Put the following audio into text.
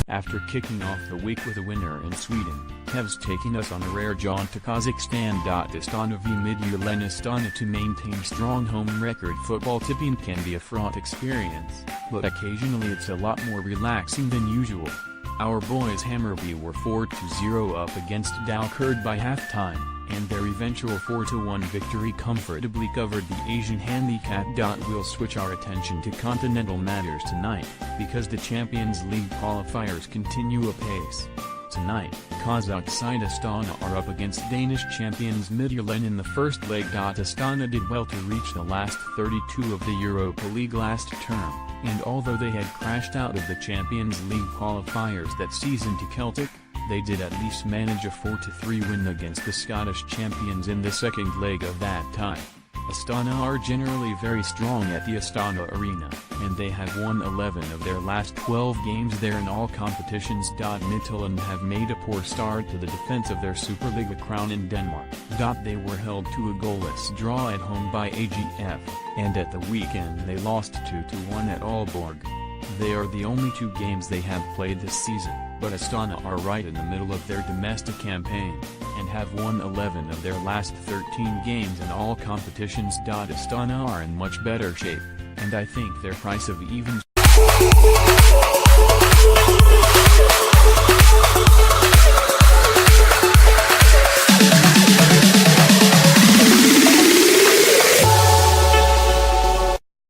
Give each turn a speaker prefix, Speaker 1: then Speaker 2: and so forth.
Speaker 1: After kicking off the week with a winner in Sweden, Kev's taking us on a rare jaunt to Kazakhstan. Astana v Midtjylland. Astana to maintain strong home record. Football tipping can be a fraught experience, but occasionally it's a lot more relaxing than usual. Our boys Hammarby were 4-0 up against Dalkurd by halftime, and their eventual 4-1 victory comfortably covered the Asian handicap. We'll switch our attention to continental matters tonight, because the Champions League qualifiers continue apace. Tonight, Kazakh side Astana are up against Danish champions Midtjylland in the first leg. Astana did well to reach the last 32 of the Europa League last term, and although they had crashed out of the Champions League qualifiers that season to Celtic, they did at least manage a 4-3 win against the Scottish champions in the second leg of that tie. Astana are generally very strong at the Astana Arena, and they have won 11 of their last 12 games there in all competitions. Midtjylland have made a poor start to the defense of their Superliga crown in Denmark. They were held to a goalless draw at home by AGF, and at the weekend they lost 2-1 at Aalborg. They are the only two games they have played this season, but Astana are right in the middle of their domestic campaign, and have won 11 of their last 13 games in all competitions. Astana are in much better shape, and I think their price of even